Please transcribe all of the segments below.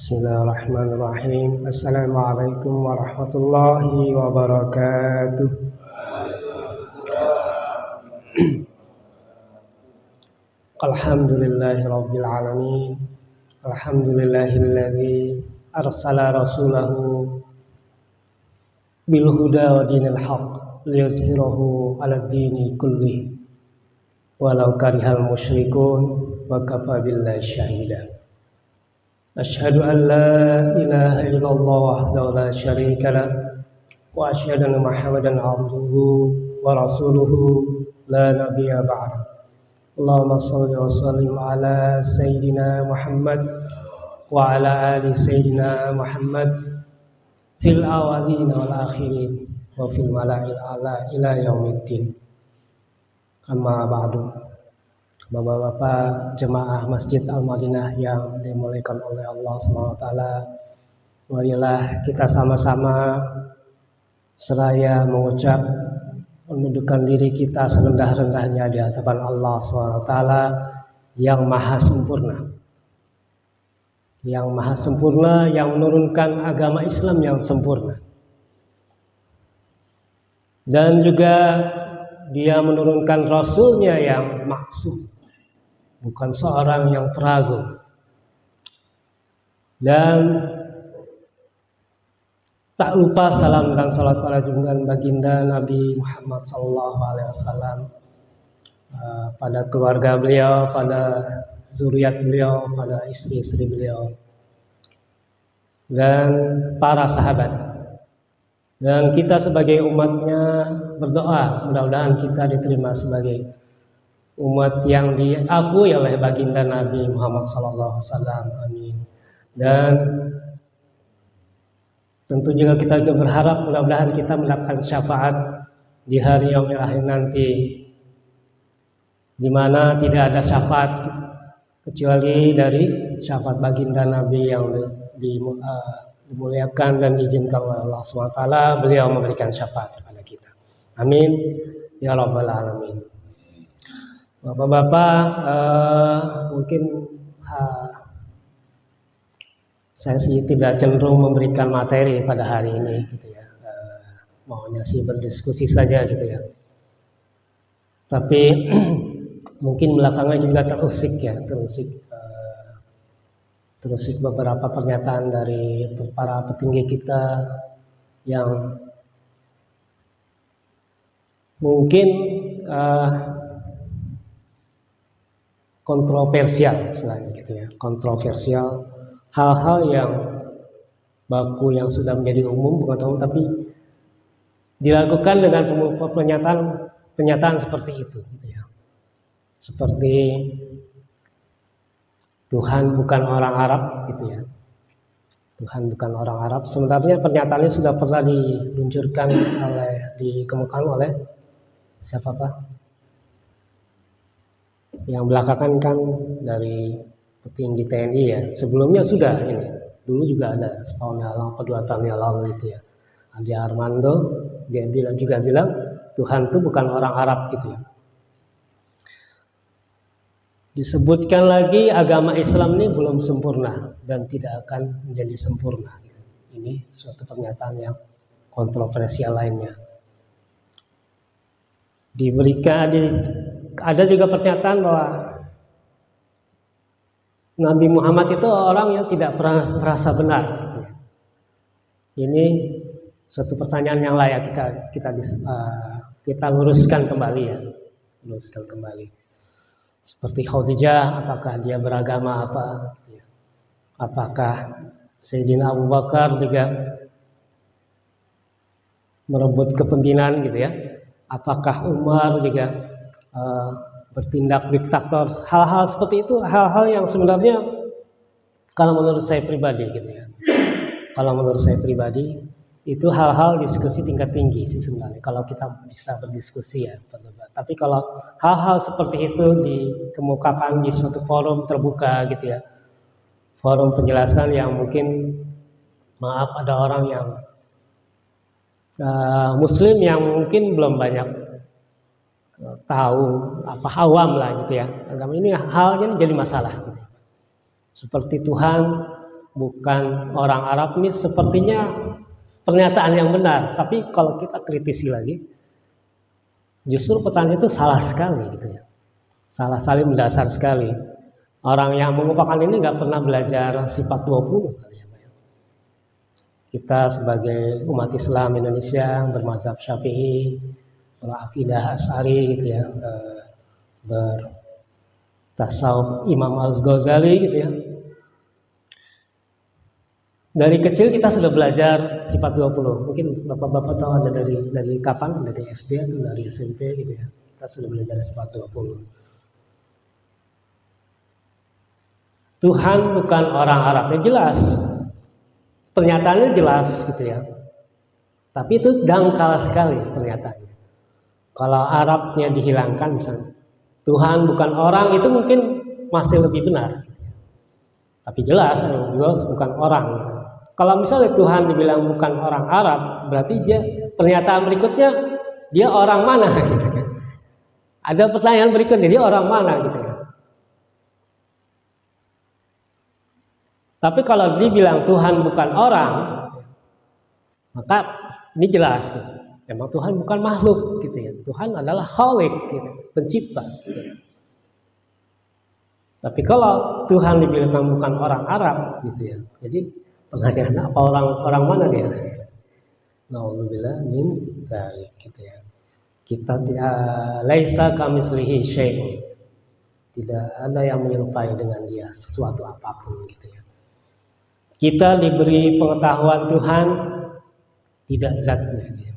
Bismillahirrahmanirrahim. Assalamualaikum warahmatullahi wabarakatuh. Alhamdulillahi rabbil alamin. Alhamdulillahilladzi arsala rasulahu bil huda wa dinil haqq liyuzhirahu 'alad dini kullih walau karihal musyrikun wa kafa billahi syahida. Asyhadu an la ilaha illallah wahdahu la syarika lah wa asyhadu anna Muhammadan abduhu wa rasuluhu la nabiyya ba'da. Allahumma shalli wa sallim ala sayyidina Muhammad wa ala ali sayyidina Muhammad fil awwalin wal akhirin wa fil mala'il a'la ila yaumiddin. Amma ba'du. Bapak-bapak jemaah Masjid Al-Madinah yang dimuliakan oleh Allah SWT, marilah kita sama-sama seraya mengucap menundukkan diri kita serendah-rendahnya di hadapan Allah SWT yang maha sempurna, yang menurunkan agama Islam yang sempurna, dan juga Dia menurunkan Rasulnya yang maksum, bukan seorang yang peragu. Dan tak lupa salam dan salat pada junjungan baginda Nabi Muhammad SAW, pada keluarga beliau, pada zuriat beliau, pada istri-istri beliau, dan para sahabat. Dan kita sebagai umatnya berdoa mudah-mudahan kita diterima sebagai umat yang diakui oleh baginda Nabi Muhammad SAW. Amin. Dan tentu juga kita juga berharap mudah-mudahan kita mendapatkan syafaat di hari yaumil akhir nanti, di mana tidak ada syafaat kecuali dari syafaat baginda Nabi yang dimuliakan dan diizinkan oleh Allah SWT. Beliau memberikan syafaat kepada kita. Amin ya rabbal alamin. Bapak-bapak, mungkin saya sih tidak cenderung memberikan materi pada hari ini, gitu ya. Maunya sih berdiskusi saja, gitu ya. Tapi mungkin belakangan juga terusik beberapa pernyataan dari para petinggi kita yang mungkin kontroversial, selain gitu ya, kontroversial, hal-hal yang baku yang sudah menjadi umum pengetahuan, tapi dilakukan dengan pernyataan seperti itu, gitu ya. Seperti Tuhan bukan orang Arab, gitu ya. Tuhan bukan orang Arab. Sebenarnya pernyataannya sudah pernah diluncurkan dikemukakan oleh siapa Pak? Yang belakangan kan dari petinggi TNI ya. Sebelumnya sudah ini. Dulu juga ada setahun yang lalu atau 2 tahun yang lalu gitu ya. Andi Armando dia bilang Tuhan itu bukan orang Arab, gitu ya. Disebutkan lagi agama Islam ini belum sempurna dan tidak akan menjadi sempurna, gitu. Ini suatu pernyataan yang kontroversial lainnya. Ada juga pernyataan bahwa Nabi Muhammad itu orang yang tidak pernah merasa benar. Ini suatu pertanyaan yang layak kita luruskan kembali ya, Seperti Khadijah, apakah dia beragama apa? Apakah Sayyidina Abu Bakar juga merebut kepemimpinan, gitu ya? Apakah Umar juga bertindak diktator? Hal-hal seperti itu, hal-hal yang sebenarnya kalau menurut saya pribadi, gitu ya. Kalau menurut saya pribadi itu hal-hal diskusi tingkat tinggi sih sebenarnya. Kalau kita bisa berdiskusi ya, tapi kalau hal-hal seperti itu dikemukakan di suatu forum terbuka, gitu ya, forum penjelasan yang mungkin ada orang yang Muslim yang mungkin belum banyak tahu, awam lah, gitu ya. Agama ini halnya jadi masalah, gitu. Seperti Tuhan bukan orang Arab ini sepertinya pernyataan yang benar, tapi kalau kita kritisi lagi, justru pertanyaan itu salah sekali gitu ya. Salah sekali, mendasar sekali. Orang yang mengupakan ini nggak pernah belajar sifat 20 kali ya, Pak ya. Kita sebagai umat Islam Indonesia bermazhab Syafi'i, berakidah Asy'ari gitu ya, bertasawuf Imam Al-Ghazali gitu ya. Dari kecil kita sudah belajar sifat 20. Mungkin Bapak-bapak tahu ada dari kapan? Dari SD atau dari SMP gitu ya. Kita sudah belajar sifat 20. Tuhan bukan orang Arab, ya jelas. Pernyataannya jelas gitu ya. Tapi itu dangkal sekali pernyataannya. Kalau Arabnya dihilangkan misalnya, Tuhan bukan orang, itu mungkin masih lebih benar. Tapi jelas bukan orang. Kalau misalnya Tuhan dibilang bukan orang Arab, berarti dia pernyataan berikutnya dia orang mana gitu kan. Ada pertanyaan berikutnya, dia orang mana gitu ya. Tapi kalau dibilang Tuhan bukan orang, maka ini jelas gitu. Memang Tuhan bukan makhluk gitu ya. Tuhan adalah Khalik gitu, pencipta gitu ya. Tapi kalau Tuhan dibilang bukan orang Arab gitu ya. Jadi pertanyaan apa orang mana dia? Nauzubillah min dzalik gitu ya. Kita tidak laisa kamitslihi syai'un. Tidak ada yang menyerupai dengan dia sesuatu apapun gitu ya. Kita diberi pengetahuan Tuhan tidak zatnya gitu ya.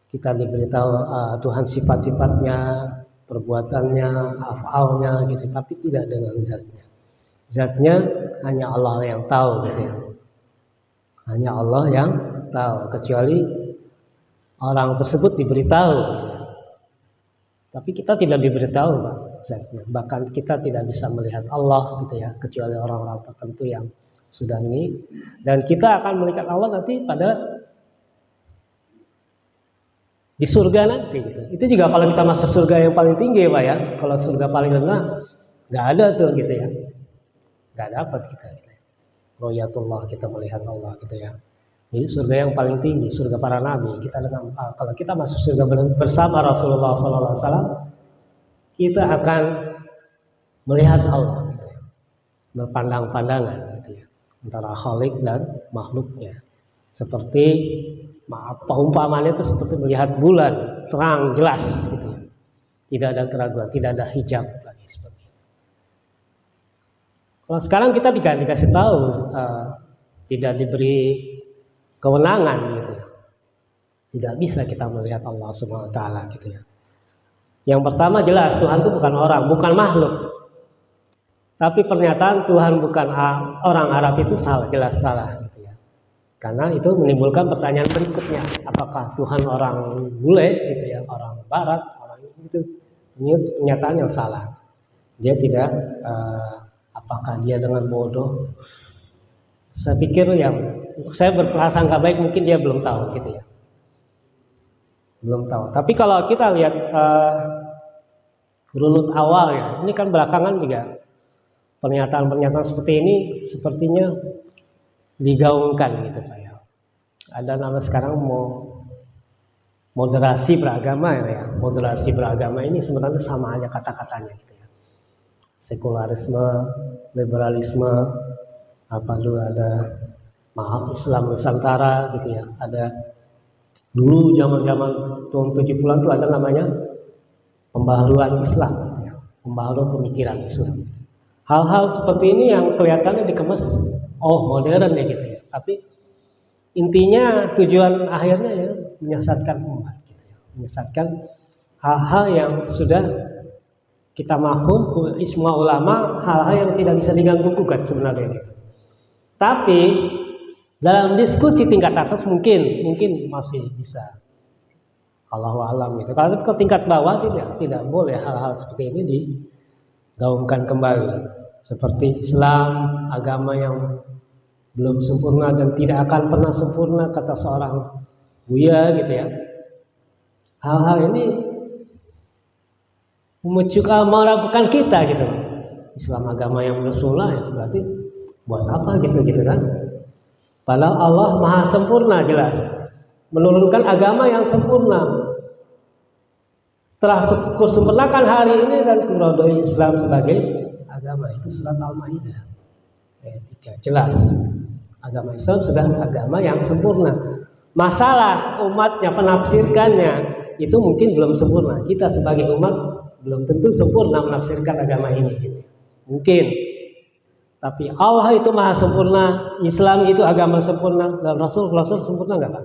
Kita diberitahu Tuhan sifat-sifatnya, perbuatannya, afalnya gitu, tapi tidak dengan zatnya. Zatnya hanya Allah yang tahu gitu ya. Hanya Allah yang tahu, kecuali orang tersebut diberitahu. Tapi kita tidak diberitahu Pak, zatnya. Bahkan kita tidak bisa melihat Allah gitu ya, kecuali orang-orang tertentu yang sudah ini. Dan kita akan melihat Allah nanti di surga nanti gitu. Itu juga kalau kita masuk surga yang paling tinggi Pak ya. Kalau surga paling rendah nggak ada tuh gitu ya. Nggak dapat kita gitu. Royatullah, kita melihat Allah gitu ya. Jadi surga yang paling tinggi, surga para nabi. Kita kalau kita masuk surga bersama Rasulullah SAW, kita akan melihat Allah gitu ya. Berpandang-pandangan gitu ya, antara Khalik dan makhluknya. Seperti paumpamaannya itu seperti melihat bulan terang jelas gitu ya. Tidak ada keraguan, tidak ada hijab lagi seperti itu. Kalau sekarang kita dikasih tahu tidak diberi kewenangan gitu ya. Tidak bisa kita melihat Allah Subhanahu wa taala gitu ya. Yang pertama jelas Tuhan itu bukan orang, bukan makhluk. Tapi pernyataan Tuhan bukan orang Arab itu salah, jelas salah gitu ya. Karena itu menimbulkan pertanyaan berikutnya, apakah Tuhan orang bule gitu ya, orang barat, orang itu. Ini pernyataan yang salah. Dia tidak apakah dia dengan bodoh? Saya pikir saya berprasangka baik, mungkin dia belum tahu gitu ya. Belum tahu. Tapi kalau kita lihat runut awal ya, ini kan belakangan juga pernyataan-pernyataan seperti ini sepertinya digaungkan gitu Pak ya. Ada nama sekarang moderasi beragama ya. Moderasi beragama ini sebenarnya sama aja kata-katanya gitu ya. Sekularisme, liberalisme, apa dulu ada Islam Nusantara gitu ya. Ada dulu zaman-zaman tahun 70-an tuh ada namanya pembaharuan Islam gitu ya. Pembaharuan pemikiran Islam. Hal-hal seperti ini yang kelihatannya dikemas modern ya gitu ya. Tapi intinya tujuan akhirnya ya menyesatkan umat gitu ya. Menyesatkan hal-hal yang sudah kita mahfum ijma ulama, hal-hal yang tidak bisa diganggu gugat sebenarnya gitu. Tapi dalam diskusi tingkat atas mungkin masih bisa. Allahu a'lam gitu. Kalau ke tingkat bawah tidak boleh hal-hal seperti ini digaungkan kembali. Seperti Islam, agama yang belum sempurna dan tidak akan pernah sempurna, kata seorang Buya gitu ya. Hal-hal ini meragukan kita gitu. Islam agama yang Rasulullah ya berarti Buat apa gitu kan? Padahal Allah maha sempurna jelas, menurunkan agama yang sempurna. Setelah kusempurnakan hari ini dan kuridhoi Islam sebagai agama, itu surat Al-Maidah ayat 3, jelas agama Islam sudah agama yang sempurna. Masalah umatnya penafsirkannya itu mungkin belum sempurna. Kita sebagai umat belum tentu sempurna menafsirkan agama ini gitu. Mungkin, tapi Allah itu maha sempurna, Islam itu agama sempurna, dan Rasul sempurna nggak Pak?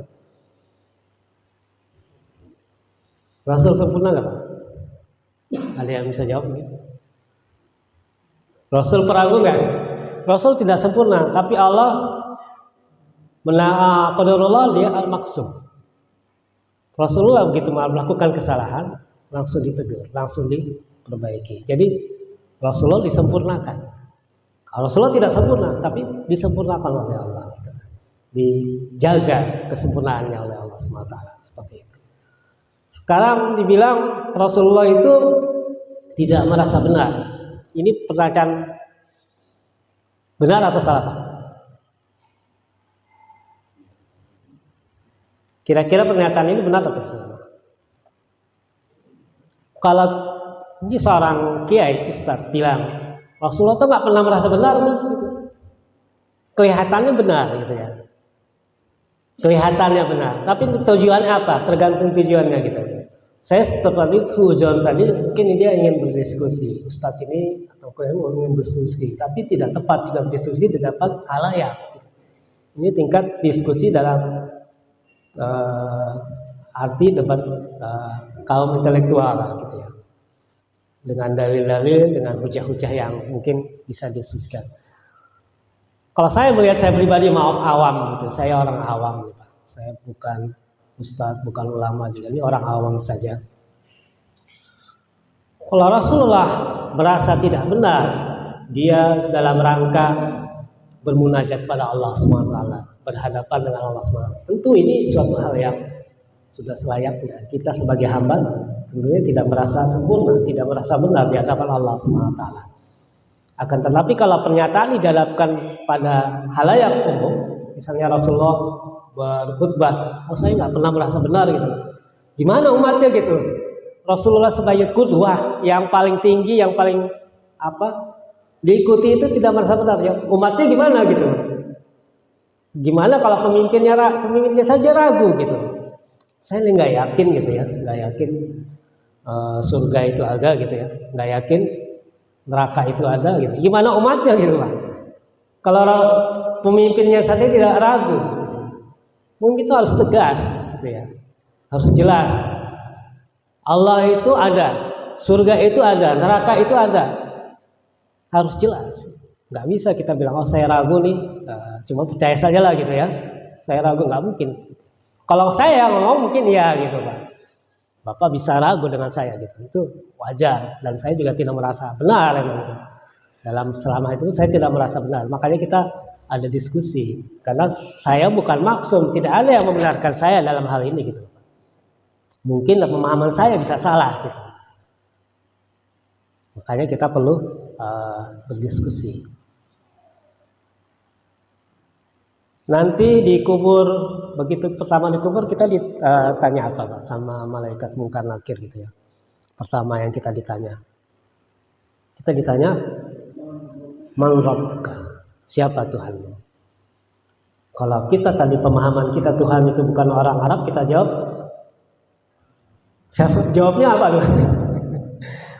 Rasul sempurna nggak Pak? Ada yang bisa jawab gitu? Rasul peragu nggak? Rasul tidak sempurna, tapi Allah qadarullah dia al-maksum. Rasulullah begitu melakukan kesalahan langsung ditegur, langsung diperbaiki. Jadi Rasulullah disempurnakan. Rasulullah tidak sempurna, tapi disempurnakan oleh Allah. Gitu. Dijaga kesempurnaannya oleh Allah SWT. Seperti itu. Sekarang dibilang Rasulullah itu tidak merasa benar. Ini pertanyaan benar atau salah Pak? Kira-kira pernyataan ini benar atau salah? Kalau ini seorang kiai ustaz bilang Rasulullah itu nggak pernah merasa benar gitu. Kelihatannya benar gitu ya. Kelihatannya benar, tapi tujuannya apa? Tergantung tujuannya gitu. Saya seperti tujuan tadi mungkin dia ingin berdiskusi, ustaz ini atau kiai ingin berdiskusi, tapi tidak tepat juga berdiskusi di depan halayak. Gitu. Ini tingkat diskusi dalam arti debat kaum intelektual gitu ya, dengan dalil-dalil, dengan hujah-hujah yang mungkin bisa diskusikan. Kalau saya melihat, saya pribadi maaf awam gitu, saya orang awam gitu. Saya bukan ustadz, bukan ulama juga, ini orang awam saja. Kalau Rasulullah merasa tidak benar, dia dalam rangka bermunajat pada Allah SWT, berhadapan dengan Allah SWT. Tentu ini suatu hal yang sudah selayaknya. Kita sebagai hamba tentunya tidak merasa sempurna, tidak merasa benar di hadapan Allah SWT. Akan tetapi kalau pernyataan dihadapkan pada halayak umum, misalnya Rasulullah berkhutbah, saya nggak pernah merasa benar gitu. Gimana umatnya gitu? Rasulullah sebagai qudwah yang paling tinggi, yang paling diikuti itu tidak merasa benar ya. Umatnya gimana gitu? Gimana kalau pemimpinnya saja ragu gitu? Saya nggak yakin gitu ya, nggak yakin surga itu ada gitu ya, nggak yakin neraka itu ada gitu. Gimana umatnya gitu Pak? Kalau pemimpinnya saja tidak ragu, gitu. Mungkin itu harus tegas gitu ya, harus jelas. Allah itu ada, surga itu ada, neraka itu ada, harus jelas. Nggak bisa kita bilang saya ragu nih, cuma percaya saja lah gitu ya. Saya ragu, nggak mungkin. Kalau saya ngomong mungkin ya gitu Pak. Bapak bisa ragu dengan saya gitu, itu wajar, dan saya juga tidak merasa benar gitu. Dalam selama itu saya tidak merasa benar, makanya kita ada diskusi, karena saya bukan maksum, tidak ada yang membenarkan saya dalam hal ini gitu. Mungkin pemahaman saya bisa salah gitu. Makanya kita perlu berdiskusi. Nanti dikubur, begitu pertama dikubur kita ditanya apa Pak sama malaikat mungkar nakir gitu ya. Pertama yang kita ditanya man rabbuka, siapa Tuhanmu? Kalau kita tadi pemahaman kita Tuhan itu bukan orang Arab, kita jawabnya apa?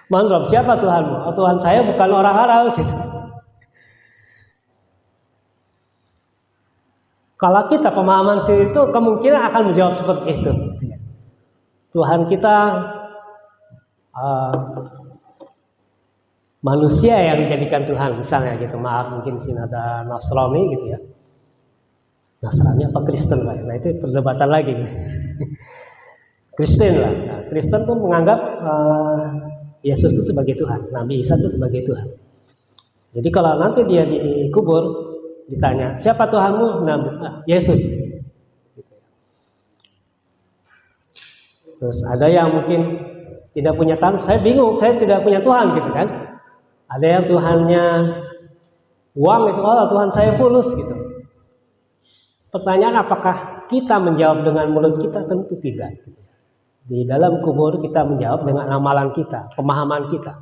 Man Rabb, siapa Tuhanmu? Oh, Tuhan saya bukan orang Arab gitu. Kalau kita pemahaman itu kemungkinan akan menjawab seperti itu. Tuhan kita manusia yang dijadikan Tuhan, misalnya gitu. Maaf, mungkin di sini ada Nasrani gitu ya. Nasrani apa Kristen lah? Nah itu perdebatan lagi. Kristen lah. Nah, Kristen tuh menganggap Yesus itu sebagai Tuhan, Nabi Isa itu sebagai Tuhan. Jadi kalau nanti dia dikubur, ditanya siapa Tuhanmu? Yesus. Terus ada yang mungkin tidak punya Tuhan, saya bingung, saya tidak punya Tuhan gitu kan. Ada yang Tuhannya Uang itu, oh Tuhan saya fulus gitu. Pertanyaan apakah kita menjawab dengan mulut kita? Tentu tidak. Di dalam kubur kita menjawab dengan amalan kita, pemahaman kita.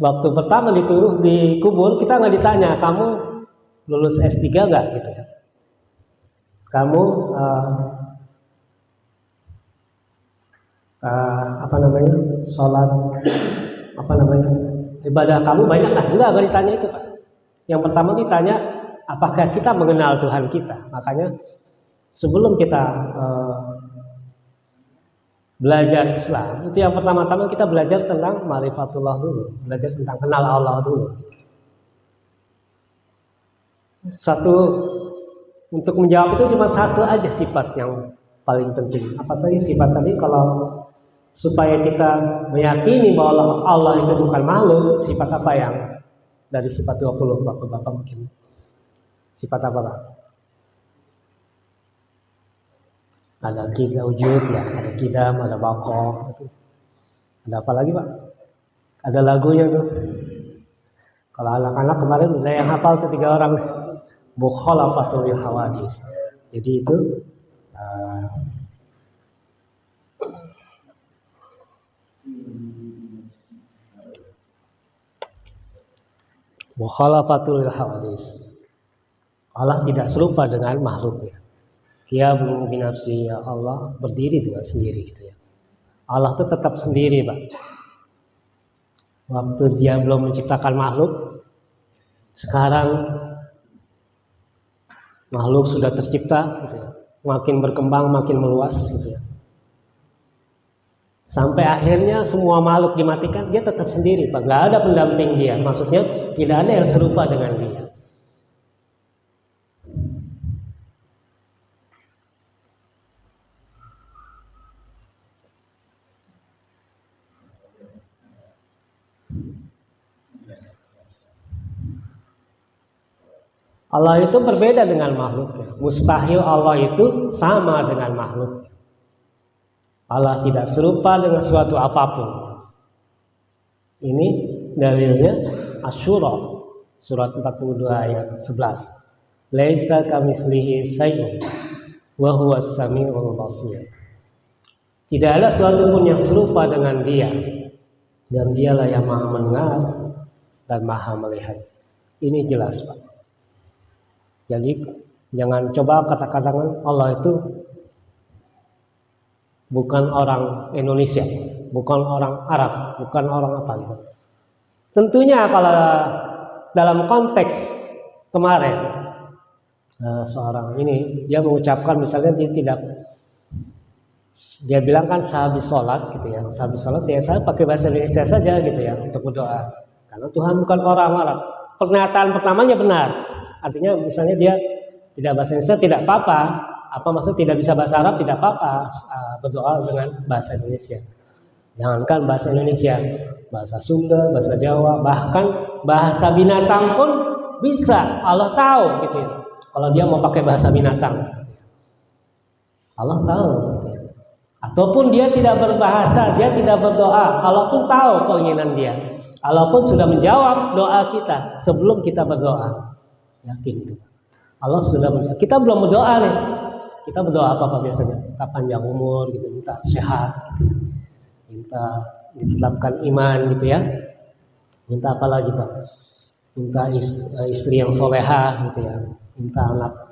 Waktu pertama di kubur kita nggak ditanya, kamu lulus S3 nggak gitu ya? Kamu sholat ibadah kamu banyak kan? Enggak ditanya itu Pak. Yang pertama ditanya apakah kita mengenal Tuhan kita. Makanya sebelum kita belajar Islam, itu yang pertama-tama kita belajar tentang ma'rifatullah dulu, belajar tentang kenal Allah dulu. Satu, untuk menjawab itu cuma satu aja sifat yang paling penting. Apa tadi sifat tadi? Kalau supaya kita meyakini bahwa Allah itu bukan makhluk, sifat apa yang dari sifat 20 Bapak mungkin? Sifat apa Pak? Ada kita wujud ya, ada kidam, ada baqo, ada apa lagi Pak? Ada lagunya tuh. Kalau anak-anak kemarin udah yang hafal tuh 3 orang, mukhalafatul hawadis. Jadi itu mukhalafatul hawadis. Allah tidak serupa dengan makhluknya. Dia binafsi, ya Allah berdiri dengan sendiri gitu ya. Allah itu tetap sendiri Pak. Waktu dia belum menciptakan makhluk, sekarang makhluk sudah tercipta gitu ya. Makin berkembang, makin meluas gitu ya. Sampai akhirnya semua makhluk dimatikan, dia tetap sendiri Pak. Gak ada pendamping dia. Maksudnya tidak ada yang serupa dengan dia. Allah itu berbeda dengan makhluknya. Mustahil Allah itu sama dengan makhluknya. Allah tidak serupa dengan suatu apapun. Ini dalilnya Asy-Syura surat 42 ayat 11. Laisa kamitslihi syai'un wa huwas samiul basir. Tidak ada suatu pun yang serupa dengan Dia, dan Dialah yang Maha mendengar dan Maha melihat. Ini jelas Pak. Jadi jangan coba kata-katakan Allah itu bukan orang Indonesia, bukan orang Arab, bukan orang apa gitu. Tentunya kalau dalam konteks kemarin seorang ini dia mengucapkan misalnya dia bilang kan sehabis sholat gitu ya, sehabis sholat ya saya pakai bahasa Indonesia saja gitu ya untuk berdoa karena Tuhan bukan orang Arab. Pernyataan pertamanya benar. Artinya misalnya dia tidak bahasa Indonesia tidak apa-apa, apa maksud tidak bisa bahasa Arab tidak apa-apa, berdoa dengan bahasa Indonesia. Jangankan bahasa Indonesia, bahasa Sunda, bahasa Jawa, bahkan bahasa binatang pun bisa. Allah tahu gitu ya. Kalau dia mau pakai bahasa binatang, Allah tahu. Gitu ya. Ataupun dia tidak berbahasa, dia tidak berdoa, Allah pun tahu keinginan dia. Allah pun sudah menjawab doa kita sebelum kita berdoa. Yakin itu. Allah sudah menjawab. Kita belum berdoa nih. Kita berdoa apa biasanya? Minta panjang umur gitu, minta sehat gitu ya. Minta ditetapkan iman gitu ya. Minta apa lagi Pak? Minta istri yang soleha gitu ya. Minta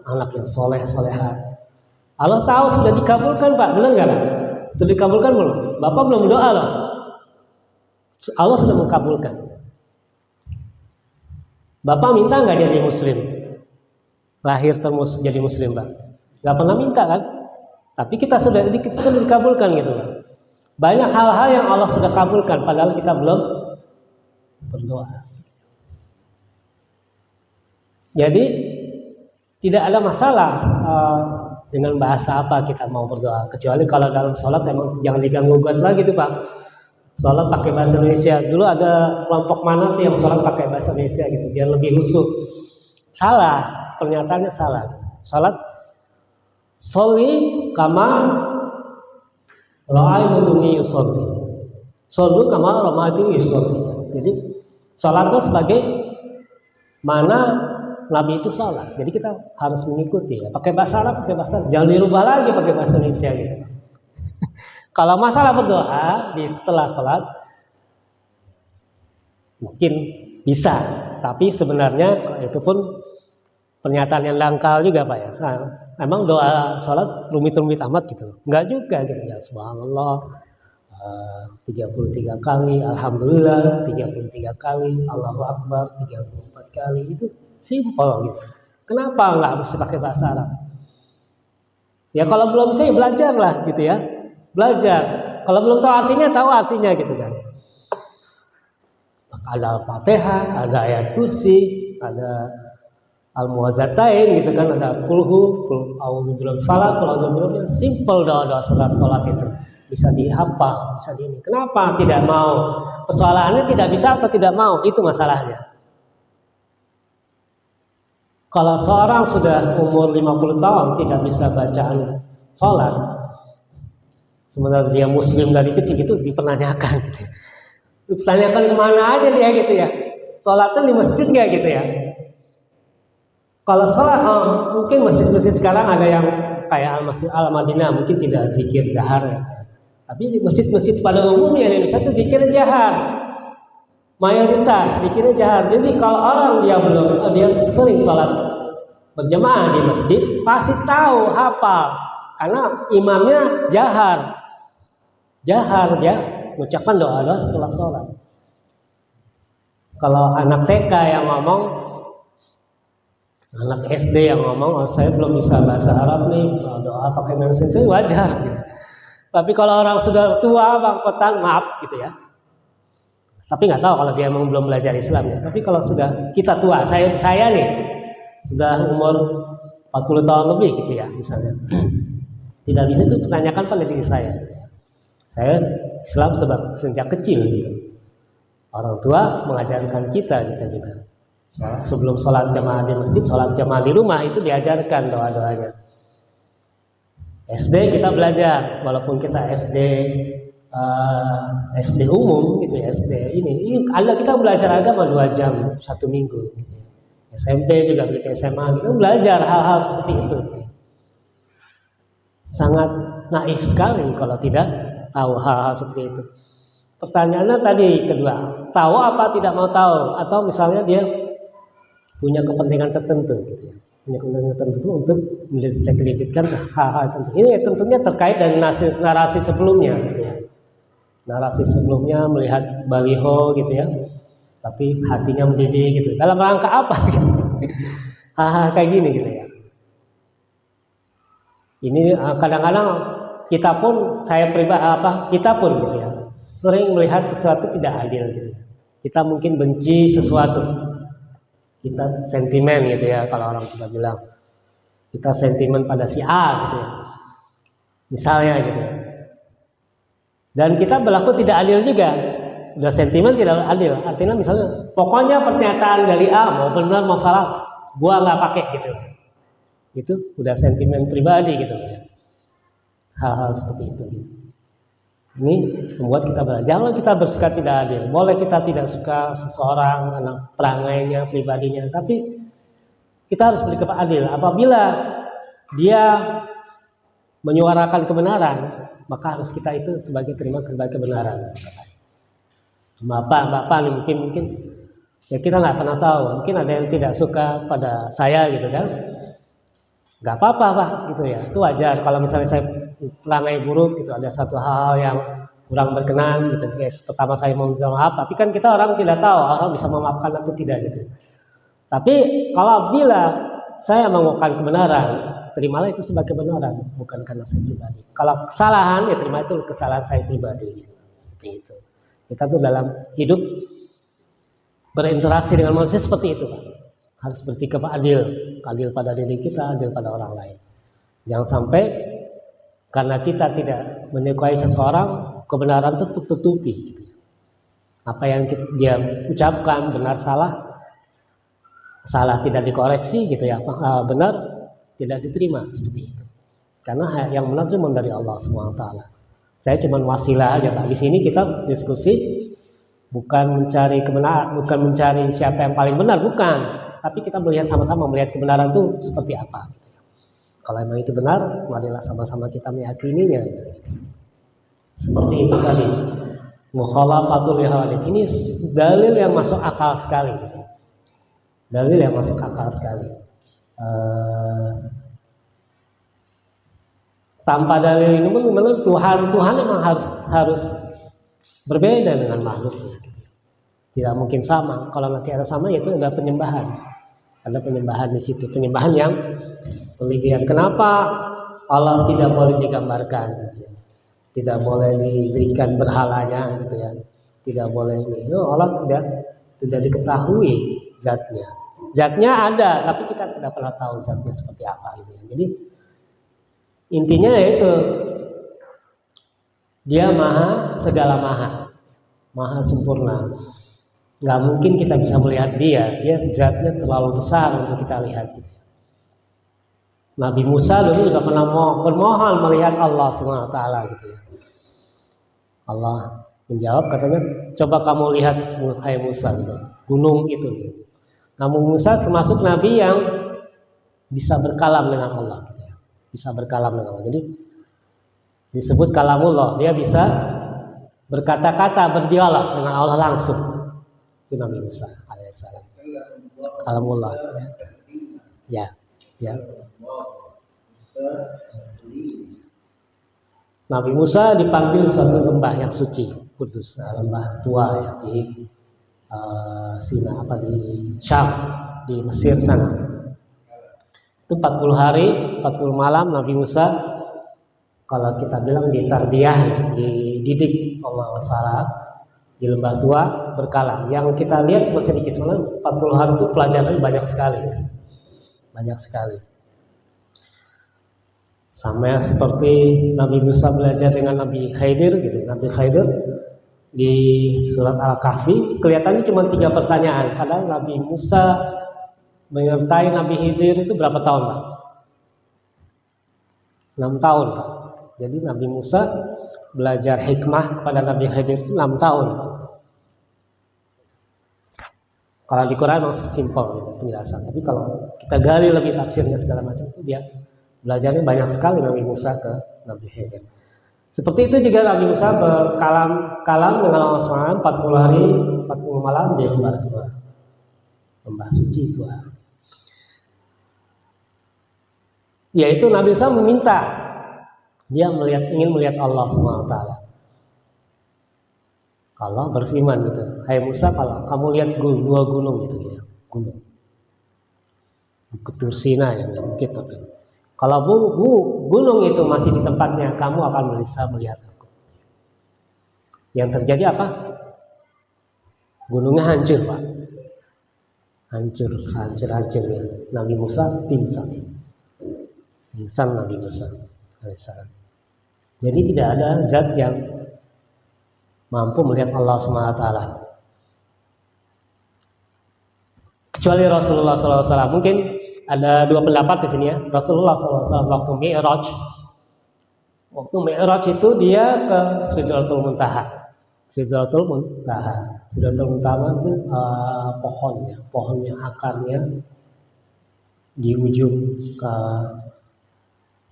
anak yang soleha. Allah tahu sudah dikabulkan Pak, benar nggak Pak? Sudah dikabulkan belum? Bapak belum berdoa loh. Allah sudah mengkabulkan. Bapak minta nggak jadi muslim? Lahir jadi muslim Pak? Nggak pernah minta kan? Tapi kita sudah dikabulkan gitu Pak. Banyak hal-hal yang Allah sudah kabulkan padahal kita belum berdoa. Jadi tidak ada masalah dengan bahasa apa kita mau berdoa, kecuali kalau dalam sholat emang jangan diganggu-ganggu lagi tuh Pak. Sholat pakai bahasa Indonesia. Dulu ada kelompok mana tuh yang sholat pakai bahasa Indonesia gitu, biar lebih khusyuk. Salah, pernyataannya salah. Sholat sholli kama ra'aituni yusolli. Shollu kama ra'aituni yusolli. Jadi Sholat itu sebagai mana Nabi itu sholat. Jadi kita harus mengikuti. Ya. Pakai bahasa Arab, pakai bahasa Arab. Jangan dirubah lagi pakai bahasa Indonesia gitu. Kalau masalah berdoa di setelah sholat, mungkin bisa. Tapi sebenarnya itu pun pernyataan yang dangkal juga Pak ya. Emang doa sholat rumit-rumit amat gitu. Enggak juga gitu ya. Subhanallah 33 kali, Alhamdulillah 33 kali, Allahu Akbar 34 kali. Itu simpel gitu. Kenapa nggak mesti pakai bahasa Arab? Ya kalau belum bisa ya belajar lah gitu ya. Belajar. Kalau belum tahu artinya gitu kan. Ada Al-Fatihah, ada ayat kursi, ada Al-Muwazzatain gitu kan, ada kulhu, a'udzubillahi falaq, a'udzubillahi. Simple doa-doa salat itu. Bisa dihafal, bisa di ini. Kenapa tidak mau? Persoalannya tidak bisa atau tidak mau, itu masalahnya. Kalau seorang sudah umur 50 tahun tidak bisa bacaan sholat, sebenarnya dia muslim dari kecil itu dipertanyakan gitu. Dipertanyakan kemana aja dia gitu ya. Sholatnya di masjid nggak gitu ya. Kalau sholat, mungkin masjid-masjid sekarang ada yang kayak Al-Masjid Al-Madinah mungkin tidak zikir jahar ya. Tapi di masjid-masjid pada umumnya di Indonesia itu zikir jahar. Mayoritas zikirnya jahar. Jadi kalau orang dia sering sholat berjamaah di masjid pasti tahu hafal karena imamnya jahar dia mengucapkan doa-doa setelah sholat. Kalau anak TK yang ngomong, anak SD yang ngomong, saya belum bisa bahasa Arab nih, doa pakai bahasa Indonesia wajar gitu. Tapi kalau orang sudah tua bangkotan maaf gitu ya. Tapi nggak tahu kalau dia memang belum belajar Islam ya. Tapi kalau sudah kita tua, saya nih sudah umur 40 tahun lebih gitu ya misalnya. Tidak bisa itu pertanyakan pada diri saya. Saya Islam sejak kecil gitu. Orang tua mengajarkan kita juga. Sebelum sholat jamaah di masjid, sholat jamaah di rumah itu diajarkan doa-doanya. SD kita belajar, walaupun kita SD umum gitu ya, SD ini ada kita belajar agama 2 jam 1 minggu gitu. SMP juga begitu, SMA kita belajar hal-hal seperti itu gitu. Sangat naif sekali kalau tidak tahu hal-hal seperti itu. Pertanyaannya tadi kedua, tahu apa tidak mau tahu, atau misalnya dia punya kepentingan tertentu gitu ya. Punya kepentingan tertentu untuk mendiskredibilkan hal-hal tertentu. Ini tentunya terkait dengan narasi sebelumnya gitu ya. Narasi sebelumnya melihat baliho gitu ya, tapi hatinya mendidih gitu. Dalam rangka apa? Gitu. Hal-hal kayak gini gitu ya. Ini kadang-kadang kita pun, saya pribadi kita pun gitu ya, sering melihat sesuatu tidak adil gitu. Kita mungkin benci sesuatu, kita sentimen gitu ya, kalau orang kita bilang kita sentimen pada si A gitu ya, misalnya gitu ya. Dan kita berlaku tidak adil juga. Udah sentimen tidak adil. Artinya misalnya pokoknya pernyataan dari A mau benar mau salah gua nggak pakai gitu. Itu udah sentimen pribadi gitu ya. Hal-hal seperti itu. Ini membuat kita belajar. Jangan kita bersikap tidak adil. Boleh kita tidak suka seseorang, anak perangainya, pribadinya, tapi kita harus bersikap adil. Apabila dia menyuarakan kebenaran, maka harus kita itu sebagai terima kebenaran. Bapak nih mungkin ya kita nggak pernah tahu, mungkin ada yang tidak suka pada saya gitu kan, nggak apa-apa Pak gitu ya, itu wajar. Kalau misalnya saya perangai buruk gitu, ada satu hal yang kurang berkenan gitu, guys, pertama saya mau minta maaf, tapi kan kita orang tidak tahu orang bisa memaafkan atau tidak gitu. Tapi kalau bila saya mengucapkan kebenaran, terimalah itu sebagai kebenaran, bukan karena saya pribadi. Kalau kesalahan, ya terima itu kesalahan saya pribadi. Seperti itu. Kita tuh dalam hidup berinteraksi dengan manusia seperti itu, Pak. Harus bersikap adil pada diri kita, adil pada orang lain. Jangan sampai karena kita tidak menyukai seseorang, kebenaran itu tertutupi. Gitu. Apa yang dia ucapkan benar salah tidak dikoreksi gitu ya, benar tidak diterima seperti itu. Karena yang benar itu memang dari Allah SWT. Saya cuma wasilah aja Pak. Di sini kita diskusi Bukan mencari kebenaran, bukan mencari siapa yang paling benar, bukan. Tapi kita melihat sama-sama, melihat kebenaran itu seperti apa. Kalau memang itu benar, marilah sama-sama kita meyakininya. Seperti itu tadi. Mukhalafatul hawadits. Ini dalil yang masuk akal sekali. Dalil yang masuk akal sekali. Tanpa dalil ini pun memang Tuhan memang harus berbeda dengan makhluknya. Tidak mungkin sama. Kalau nanti ada sama, yaitu ada penyembahan. Ada penyembahan di situ, penyembahan yang berlebihan. Kenapa Allah tidak boleh digambarkan? Gitu ya. Tidak boleh diberikan berhalanya, gitu ya. Tidak boleh ini. Allah tidak diketahui zatnya. Zatnya ada, tapi kita tidak pernah tahu zatnya seperti apa. Gitu ya. Jadi intinya yaitu Dia maha segala maha, maha sempurna. Nggak mungkin kita bisa melihat dia zatnya terlalu besar untuk kita lihat. Nabi Musa dulu juga pernah bermohon melihat Allah SWT gitu ya. Allah menjawab katanya, coba kamu lihat hai Musa gitu, gunung itu. Gitu. Nabi Musa termasuk nabi yang bisa berkalam dengan Allah gitu ya. Bisa berkalam dengan Allah. Jadi disebut kalamullah, dia bisa berkata-kata, berdialog dengan Allah langsung. Itu Nabi Musa alaihissalam. Kalamullah. Ya. Nabi Musa dipanggil suatu lembah yang suci, kudus, lembah tua ya, di di Syam, di Mesir sana. Itu 40 hari, 40 malam Nabi Musa, kalau kita bilang ditarbiyah, dididik Allah SWT di lembah tua berkalam. Yang kita lihat cuma sedikit, 40 hari itu pelajaran banyak sekali. Banyak sekali. Sama seperti Nabi Musa belajar dengan Nabi Khidir gitu. Nabi Khidir di surat Al-Kahfi kelihatannya cuma 3 pertanyaan. Padahal Nabi Musa menyertai Nabi Khidir itu berapa tahun, Pak? 6 tahun, Pak. Jadi Nabi Musa belajar hikmah pada Nabi Khidir itu 6 tahun. Kalau di Quran memang simpel gitu, penjelasan. Tapi kalau kita gali lebih tafsirnya segala macam itu dia belajarnya banyak sekali Nabi Musa ke Nabi Khidir. Seperti itu juga Nabi Musa berkalam dengan Allah SWT 40 hari, 40 malam di lembah tua. Lembah suci tua. Yaitu Nabi Musa meminta, dia ingin melihat Allah SWT. Allah berfirman gitu, hai Musa, kalau kamu lihat 2 gunung gitu ya, gunung Bukit Tursina ya, bukit tapi kalau gunung itu masih di tempatnya, kamu akan bisa melihat aku. Yang terjadi apa? Gunungnya hancur, Pak. Hancur ya. Nabi Musa pingsan Nabi Musa. Jadi tidak ada zat yang mampu melihat Allah SWT. Kecuali Rasulullah SAW. Mungkin ada 2 pendapat di sini ya. Rasulullah SAW waktu Mi'raj itu dia ke Sidratul Muntaha. Sidratul Muntaha itu pohonnya akarnya di ujung ke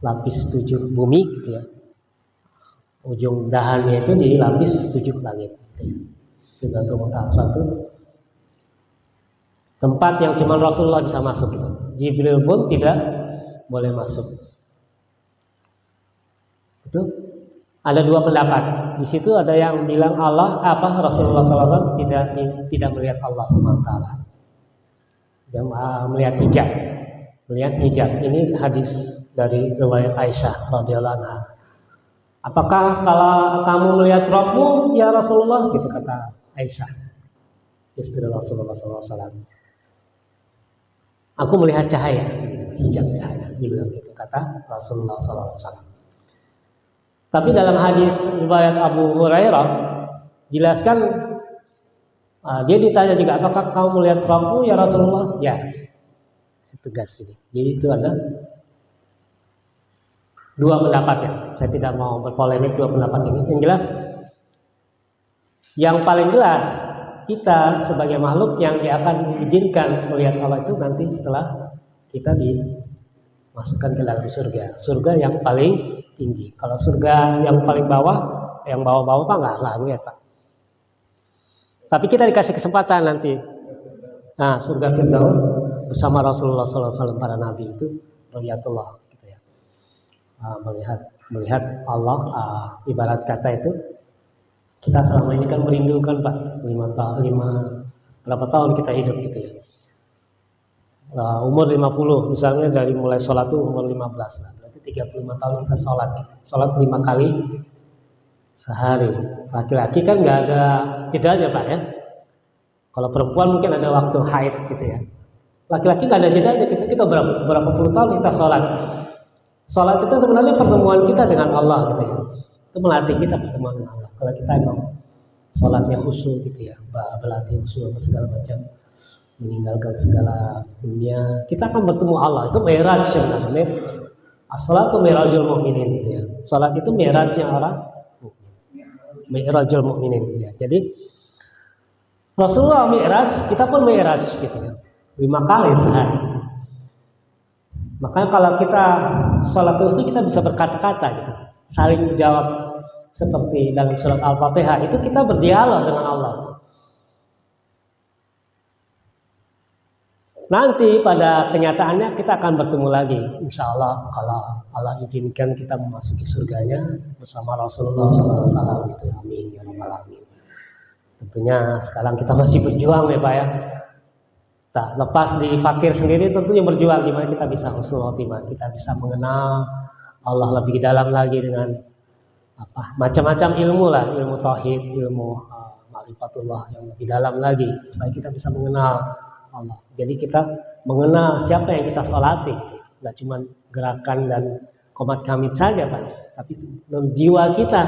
lapis 7 bumi gitu ya. Ujung dahannya itu di lapis 7 langit. Sidratul Muntaha suatu tempat yang cuma Rasulullah bisa masuk gitu. Jibril pun tidak boleh masuk. Itu ada 2 pendapat. Di situ ada yang bilang Rasulullah SAW tidak melihat Allah SWT. Dia melihat hijab. Ini hadis dari riwayat Aisyah radhiyallahu anha. Apakah kalau kamu melihat Rabbmu ya Rasulullah? Gitu kata Aisyah, istri Rasulullah SAW. Aku melihat cahaya, hijab cahaya, dibilang gitu kata Rasulullah SAW. Tapi dalam hadis riwayat Abu Hurairah jelaskan, dia ditanya juga, apakah kamu melihat Rabbmu ya Rasulullah? Ya, tegas ini. Jadi itu ada 2 pendapat ya. Saya tidak mau berpolemik 2 pendapat ini. Yang jelas Yang paling jelas kita sebagai makhluk yang dia akan diizinkan melihat Allah itu nanti setelah kita dimasukkan ke dalam surga. Surga yang paling tinggi. Kalau surga yang paling bawah, yang bawah-bawah Pak nggak lihat Pak. Tapi kita dikasih kesempatan nanti. Nah, surga Firdaus bersama Rasulullah SAW para nabi itu ru'yatullah gitu ya. Melihat Allah, ibarat kata itu kita selama ini kan merindukan Pak, 5 berapa tahun kita hidup gitu ya. Umur 50 misalnya, dari mulai sholat tuh umur 15 lah, berarti 35 tahun kita sholat gitu. Sholat 5 kali sehari. Laki-laki kan nggak ada jedanya Pak ya. Kalau perempuan mungkin ada waktu haid gitu ya. Laki-laki nggak ada jedanya, kita berapa puluh tahun kita sholat. Sholat itu sebenarnya pertemuan kita dengan Allah gitu ya. Itu melatih kita pertemuan dengan Allah. Kalau kita emang sholatnya khusyuk gitu ya, berlatih khusyuk apa segala macam, meninggalkan segala dunia, kita akan bertemu Allah. Itu mi'raj sebenarnya. As-sholatu mi'rajul mu'minin gitu ya. Sholat itu mi'rajnya orang mukmin. Mi'rajul mu'minin ya. Jadi Rasulullah mi'raj, kita pun mi'raj gitu ya. 5 kali sehari. Makanya kalau kita sholat khusyuk kita bisa berkata-kata gitu, saling jawab seperti dalam surat Al-Fatihah itu kita berdialog dengan Allah. Nanti pada kenyataannya kita akan bertemu lagi, insya Allah kalau Allah izinkan kita memasuki surganya bersama Rasulullah SAW gitu. Amin ya rabbal alamin. Tentunya sekarang kita masih berjuang ya Pak ya. Tak lepas di fakir sendiri tentunya berjuang gimana kita bisa husnul khotimah, kita bisa mengenal Allah lebih dalam lagi dengan macam-macam ilmu lah, ilmu tauhid, ilmu ma'rifatullah yang lebih dalam lagi supaya kita bisa mengenal Allah. Jadi kita mengenal siapa yang kita sholati, nggak cuma gerakan dan qomat kamit saja Pak, tapi dalam jiwa kita.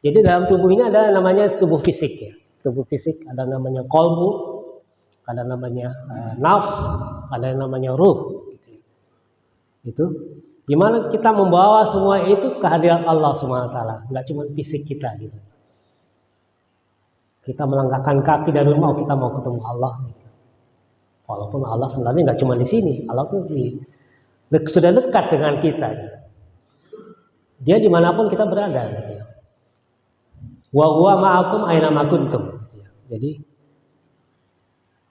Jadi dalam tubuh ini ada namanya tubuh fisik ya, tubuh fisik ada namanya qalbu, ada namanya nafs, ada yang namanya ruh. Itu gimana kita membawa semua itu ke hadirat Allah SWT, nggak cuma fisik kita gitu. Kita melangkahkan kaki dari rumah, kita mau ketemu Allah gitu. Walaupun Allah sebenarnya nggak cuma di sini, Allah tuh sudah dekat dengan kita gitu. Dia dimanapun kita berada gitu ya. Wa huwa ma'akum aina ma kuntum gitu ya. Jadi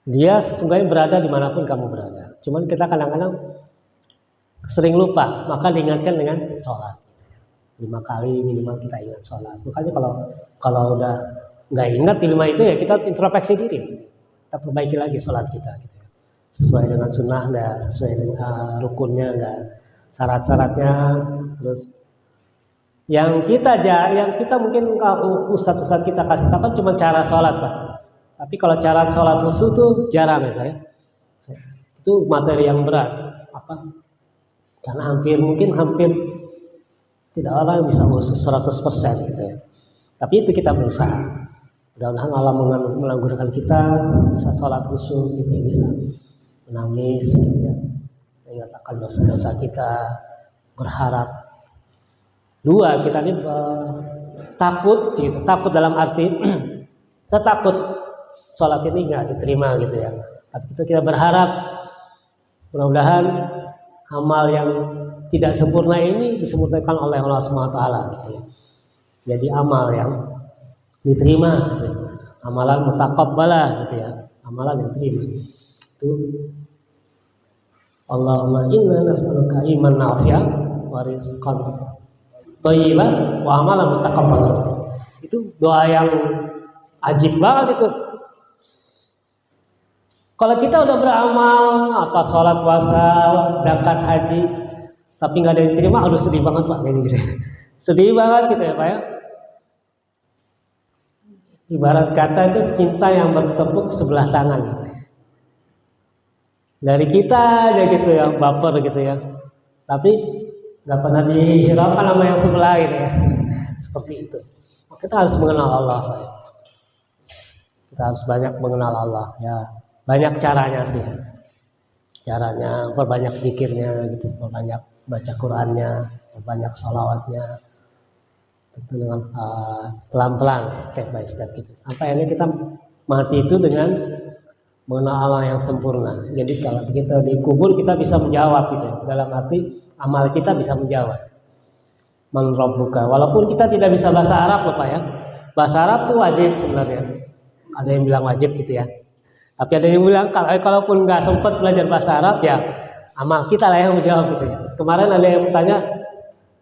dia sesungguhnya berada dimanapun kamu berada. Cuman kita kadang-kadang sering lupa, maka diingatkan dengan sholat. 5 kali minimal kita ingat sholat. Makanya kalau udah nggak ingat 5 itu ya kita introspeksi diri, kita perbaiki lagi sholat kita gitu ya. Sesuai dengan sunnah nggak, sesuai dengan rukunnya nggak, syarat-syaratnya. Terus yang kita mungkin ustadz kita kasih tahu kan cuma cara sholat Pak. Tapi kalau cara sholat khusyuk itu jarang ya Pak ya. Itu materi yang berat karena mungkin hampir tidak orang yang bisa khusus 100% gitu ya. Tapi itu kita berusaha. Mudah-mudahan Allah menganugerahkan kita bisa sholat khusyuk gitu ya, bisa menangis gitu ya, ingat akan dosa-dosa kita, berharap. 2, kita ini takut gitu, takut dalam arti kita takut sholat ini nggak diterima gitu ya. Tapi itu kita berharap mudah-mudahan amal yang tidak sempurna ini disempurnakan oleh Allah SWT gitu ya. Jadi amal yang diterima gitu ya. Amalan mutaqabbalah gitu ya, amalan yang terima. Itu Allahumma inna nas'aluka iman nafi'a wa rizqan thayyiban wa amalan mutaqabbalah. Itu doa yang ajib banget itu. Kalau kita udah beramal sholat, puasa, zakat, haji, tapi nggak ada yang diterima, aduh sedih banget Pak kayak gitu. Sedih banget gitu ya Pak ya. Ibarat kata itu cinta yang bertepuk sebelah tangan gitu. Dari kita aja gitu ya, baper gitu ya. Tapi nggak pernah dihiraukan sama yang sebelah gitu ya. Seperti itu. Kita harus mengenal Allah Pak ya. Kita harus banyak mengenal Allah ya. Banyak caranya sih. Caranya perbanyak zikirnya gitu, perbanyak baca Qur'annya, perbanyak sholawatnya. itu dengan pelan-pelan, step by step gitu. Sampai akhirnya kita mati itu dengan mengenal Allah yang sempurna. Jadi kalau kita dikubur kita bisa menjawab gitu. Dalam arti amal kita bisa menjawab. Man rabbuka. Walaupun kita tidak bisa bahasa Arab loh Pak ya. Bahasa Arab itu wajib sebenarnya. Ada yang bilang wajib gitu ya. Tapi ada yang bilang kalaupun nggak sempat belajar bahasa Arab ya amal kita lah yang menjawab gitu ya. Kemarin ada yang bertanya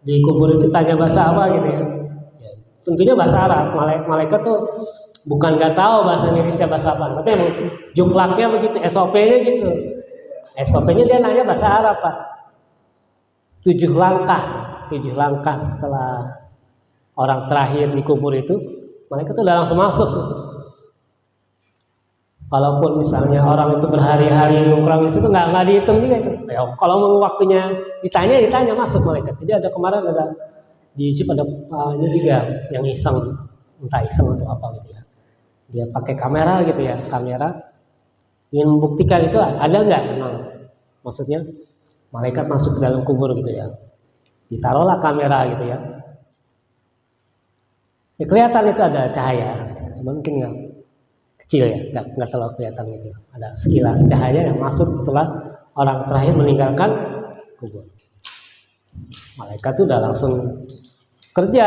di kubur itu tanya bahasa apa gitu ya. Tentunya bahasa Arab. Malaikat tuh bukan nggak tahu bahasa Indonesia bahasa apa, tapi emang jumlahnya begitu, SOP-nya gitu. SOP-nya dia nanya bahasa Arab Pak. 7 langkah setelah orang terakhir dikubur itu, malaikat tuh udah langsung masuk. Kalaupun misalnya orang itu berhari-hari nongkrong di situ nggak dihitung juga itu. Ya, kalau mau waktunya ditanya masuk malaikat. Jadi ada kemarin ada di YouTube ada ini juga yang iseng, entah iseng atau apa gitu ya. Dia pakai kamera gitu ya, kamera ingin membuktikan itu ada nggak memang. Maksudnya malaikat masuk ke dalam kubur gitu ya. Ditaruhlah kamera gitu ya. Ya kelihatan itu ada cahaya, cuma mungkin nggak kecil ya, nggak terlalu kelihatan gitu. Ada sekilas cahaya yang masuk setelah orang terakhir meninggalkan kubur. Malaikat itu udah langsung kerja,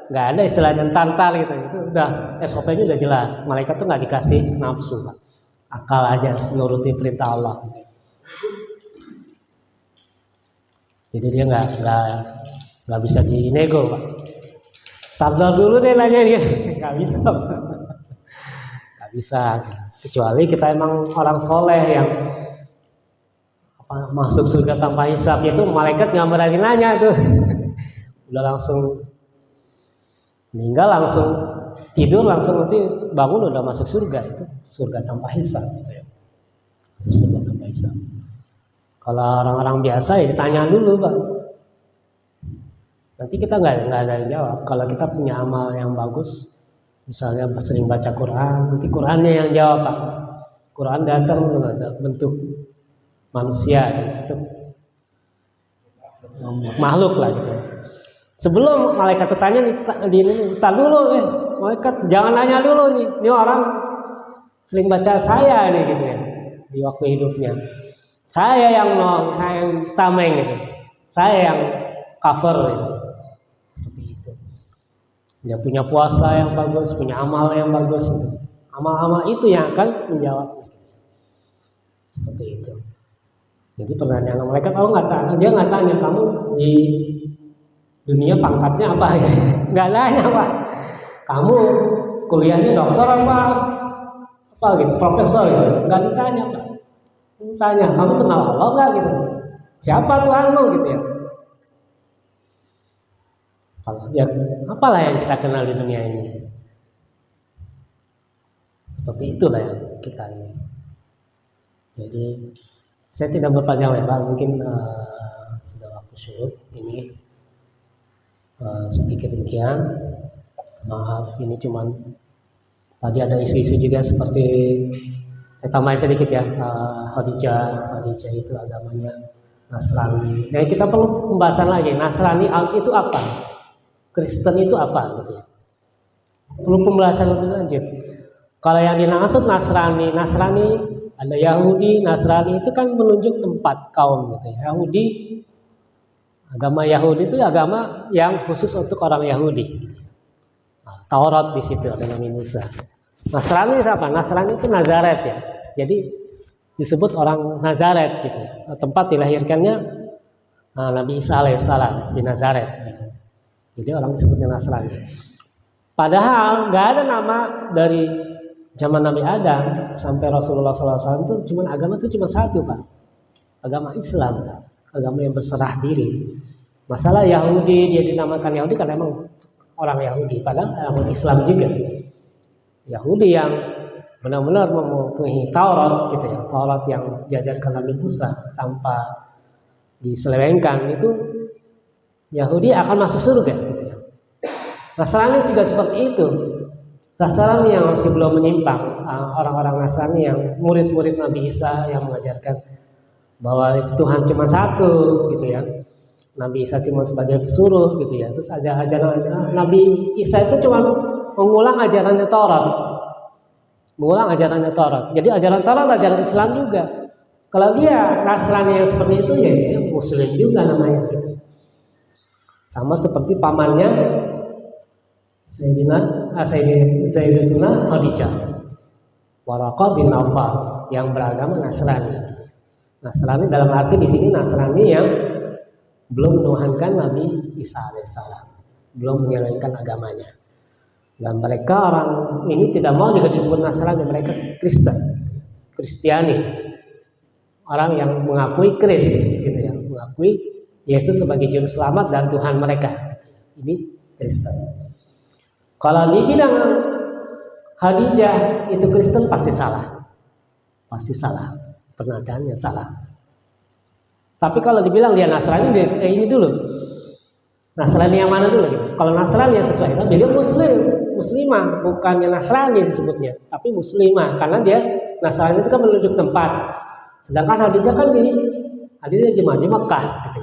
nggak ada istilahnya tantal gitu. Itu udah SOP-nya udah jelas. Malaikat tuh nggak dikasih nafsu, Pak. Akal aja nuruti perintah Allah. Jadi dia nggak bisa dinego, Pak. Tabdar dulu deh nanya dia, nggak bisa. Nggak bisa. Kecuali kita emang orang soleh yang masuk surga tanpa hisab, itu malaikat nggak berani nanya tuh. Udah langsung meninggal, langsung tidur, langsung nanti bangun udah masuk surga. Itu surga tanpa hisab gitu ya. Surga tanpa hisab. Kalau orang-orang biasa ya ditanya dulu Pak. Nanti kita nggak ada yang jawab. Kalau kita punya amal yang bagus, misalnya sering baca Quran, nanti Qurannya yang jawab Pak. Quran datang bentuk manusia gitu. Makhluk lah gitu. Sebelum malaikat tanya nih, tar dulu malaikat jangan nanya dulu nih. Ini orang sering baca saya nih gitu ya di waktu hidupnya. Saya yang tameng gitu. Saya yang cover gitu. Seperti itu. Dia punya puasa yang bagus, punya amal yang bagus gitu. Amal-amal itu yang akan menjawabnya. Seperti itu. Jadi pertanyaan malaikat, dia nggak tanya kamu di dunia pangkatnya apa ya? Nggak nanya Pak. Kamu kuliahnya dokter apa gitu, profesor gitu. Nggak ditanya Pak. Tanya kamu kenal Allah nggak gitu? Siapa Tuhanmu gitu ya? Kalau ya apalah yang kita kenal di dunia ini? Seperti itulah yang kita ini. Jadi saya tidak berpanjang lebar, mungkin sudah waktu surut ini. Saya pikir demikian. Maaf, ini cuman tadi ada isu-isu juga seperti saya tambahin sedikit ya. Khadijah itu agamanya Nasrani. Nah kita perlu pembahasan lagi. Nasrani itu apa? Kristen itu apa? Gitu ya. Perlu pembahasan lebih lanjut. Kalau yang dimaksud Nasrani ada Yahudi, Nasrani itu kan menunjuk tempat kaum gitu ya. Yahudi, agama Yahudi itu agama yang khusus untuk orang Yahudi. Nah, Taurat di situ ada Nabi Musa. Nasrani itu apa? Nasrani itu Nazaret ya. Jadi disebut orang Nazaret gitu ya. Tempat dilahirkannya Nabi Isa alaihissalam di Nazaret. Jadi orang disebutnya Nasrani. Padahal nggak ada nama dari zaman Nabi Adam sampai Rasulullah SAW itu agama itu cuma satu Pak, agama Islam, agama yang berserah diri. Masalah Yahudi dia dinamakan Yahudi karena emang orang Yahudi, padahal orang Islam juga. Yahudi yang benar-benar mempunyai Taurat gitu ya, Taurat yang diajarkan Nabi Musa tanpa diselewengkan, itu Yahudi akan masuk surga gitu ya. Nasrani juga seperti itu. Nasrani yang masih belum menyimpang, orang-orang Nasrani yang murid-murid Nabi Isa yang mengajarkan bahwa Tuhan cuma satu gitu ya. Nabi Isa cuma sebagai pesuruh gitu ya. Terus ajaran Nabi Isa itu cuma mengulang ajarannya Taurat. Mengulang ajarannya Taurat. Jadi ajaran Taurat ajaran Islam juga. Kalau dia Nasrani yang seperti itu ya dia Muslim juga namanya gitu. Sama seperti pamannya Sayyidatuna Khadijah, Waraqah bin Nawfal yang beragama Nasrani. Nasrani dalam arti di sini Nasrani yang belum menuhankan Nabi Isa alaihissalam, belum menyelesaikan agamanya. Dan mereka orang ini tidak mau juga disebut Nasrani, mereka Kristen, Kristiani, orang yang mengakui Kris, gitu ya, mengakui Yesus sebagai juru selamat dan Tuhan mereka. Ini Kristen. Kalau dibilang Khadijah itu Kristen pasti salah, pernyataannya salah. Tapi kalau dibilang dia Nasrani, ini dulu. Nasrani yang mana dulu? Gitu. Kalau Nasrani yang sesuai Islam, dia muslimah, bukannya Nasrani disebutnya, tapi muslimah, karena dia Nasrani itu kan menunjuk tempat. Sedangkan Khadijah kan Khadijah di Mekah, gitu.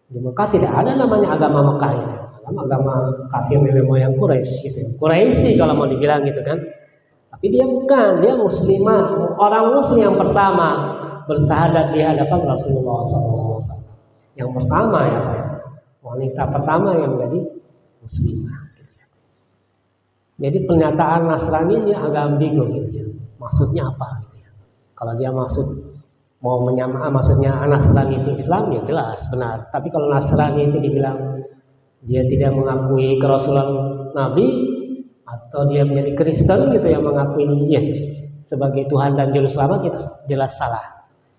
Di Mekah tidak ada namanya agama Mekah ini. Agama kafir nenek moyang Quraisy gitu. Quraisy kalau mau dibilang gitu kan. Tapi dia bukan, dia muslimah, orang muslim yang pertama bersahadat di hadapan Rasulullah SAW. Yang pertama ya Pak, wanita pertama yang menjadi muslimah gitu ya. Jadi pernyataan Nasrani ini agak ambigu gitu ya. Maksudnya apa gitu ya. Kalau dia mau menyamakan maksudnya Nasrani itu Islam ya jelas benar. Tapi kalau Nasrani itu dibilang dia tidak mengakui kerasulan Nabi atau dia menjadi Kristen gitu yang mengakui Yesus sebagai Tuhan dan Juru Selamat, itu jelas salah.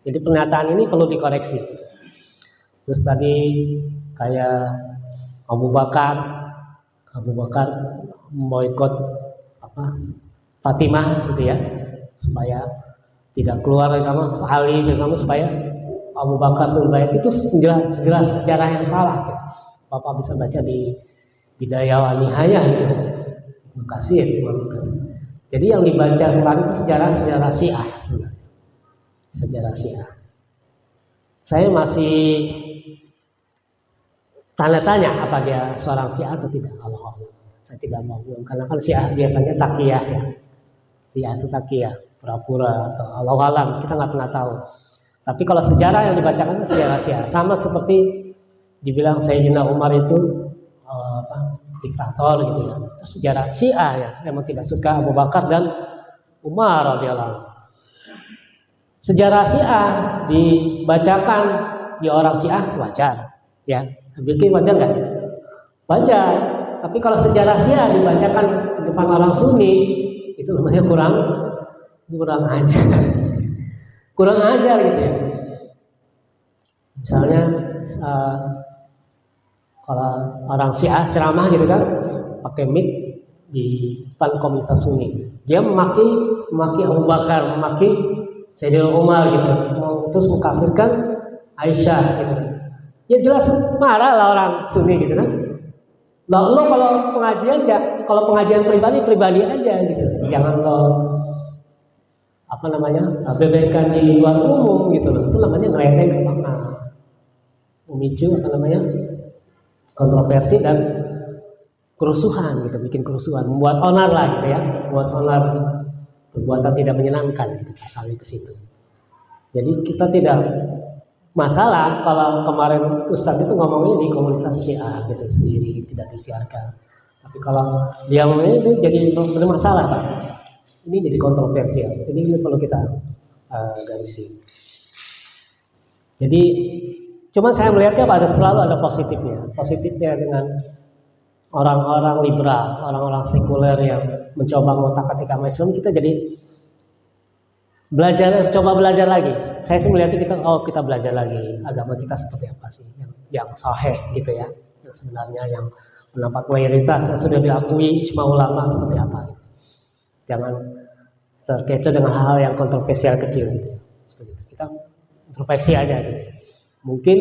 Jadi pernyataan ini perlu dikoreksi. Terus tadi kayak Abu Bakar memboikot Fatimah gitu ya, supaya tidak keluar dari kamu, Ali dari kamu, supaya Abu Bakar itu jelas sejarah yang salah gitu. Bapak bisa baca di Bidayah wa Nihayah gitu. Makasih. Jadi yang dibaca Quran itu sejarah Syiah sebenarnya. Sejarah Syiah. Saya masih tanda tanya apa dia seorang Syiah atau tidak. Allah. Saya tidak mau, karena kan Syiah biasanya takiyah ya. Syiah itu takiyah, pura-pura atau Allah alam, kita nggak pernah tahu. Tapi kalau sejarah yang dibacakan itu sejarah Syiah, sama seperti dibilang Sayyidina Umar itu diktator gitu ya. Itu sejarah Syiah ya, memang tidak suka Abu Bakar dan Umar radhiyallahu. Sejarah Syiah dibacakan di orang Syiah wajar ya. Bikin wajar nggak? Wajar. Tapi kalau sejarah Syiah dibacakan di depan orang Sunni, itu namanya kurang ajar. Kurang ajar gitu ya. Misalnya kalau orang Syiah ceramah gitu kan, pakai mic di depan komunitas Sunni, dia memaki Abu Bakar, memaki Sayyidina Umar gitu, terus mengkafirkan Aisyah gitu kan. Ya jelas marah lah orang Sunni gitu kan. Lo kalau pengajian pribadi aja gitu, jangan lo beberkan di luar umum gitu loh. Itu namanya ngeledek, memicu kontroversi dan kerusuhan gitu, bikin kerusuhan, membuat onar lah gitu ya, membuat onar, perbuatan tidak menyenangkan gitu, pasalnya ke situ. Jadi kita tidak masalah kalau kemarin Ustadz itu ngomongnya di komunitas Syiah gitu sendiri, tidak disiarkan. Tapi kalau dia ngomongnya itu jadi bermasalah Pak. Ini jadi kontroversial. Jadi ini perlu kita garisi. Jadi cuman saya melihatnya selalu ada positifnya dengan orang-orang liberal, orang-orang sekuler yang mencoba mengotak-atik agama Islam. Kita jadi coba belajar lagi. Saya sih melihatnya kita belajar lagi agama kita seperti apa sih yang sahih gitu ya, yang sebenarnya yang pendapat mayoritas yang sudah diakui ijma ulama seperti apa gitu. Jangan terkecoh dengan hal-hal yang kontroversial kecil gitu. Seperti itu. Kita introspeksi aja gitu. Mungkin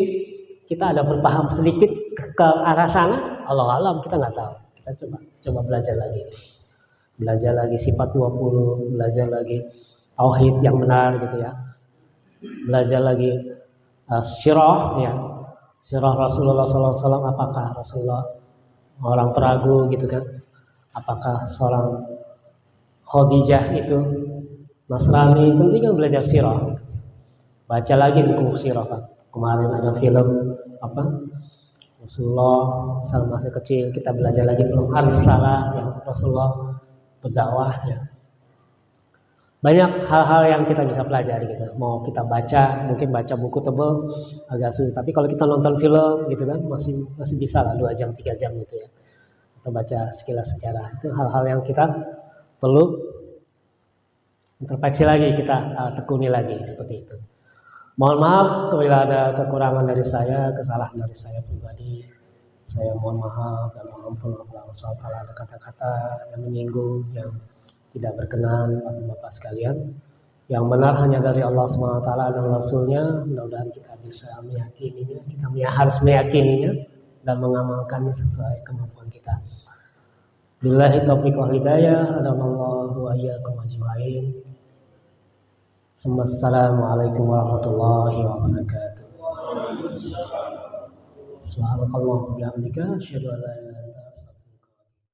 kita ada berpaham sedikit ke arah sana, Allah alam kita nggak tahu. Kita coba belajar lagi sifat 20, belajar lagi tauhid yang benar gitu ya, belajar lagi syirah ya, sirah Rasulullah SAW, apakah Rasulullah orang peragu gitu kan? Apakah seorang Khadijah itu Nasrani? Tentunya belajar sirah, baca lagi buku sirah kan. Kemarin ada film apa Rasulullah masih kecil, kita belajar lagi belum Ar-Risalah yang Rasulullah berdakwah ya. Banyak hal-hal yang kita bisa pelajari gitu. Mau kita baca, mungkin baca buku tebal agak sulit. Tapi kalau kita nonton film gitu kan masih bisa lah 2 jam 3 jam gitu ya. Kita baca sekilas sejarah. Itu hal-hal yang kita perlu introspeksi lagi, kita tekuni lagi seperti itu. Mohon maaf apabila ada kekurangan dari saya, kesalahan dari saya pribadi. Saya mohon maaf dan mohon ampun Allah SWT ada kata-kata yang menyinggung, yang tidak berkenan Bapak-Bapak sekalian. Yang benar hanya dari Allah SWT dan Rasulnya. Mudah-mudahan kita bisa meyakininya, kita harus meyakininya dan mengamalkannya sesuai kemampuan kita. Billahi taufiq wal hidayah, adamallahu wa iyyakum ajma'in. Assalamualaikum warahmatullahi wabarakatuh. Subhanakallahumma wa bihamdika asyhadu an la ilaha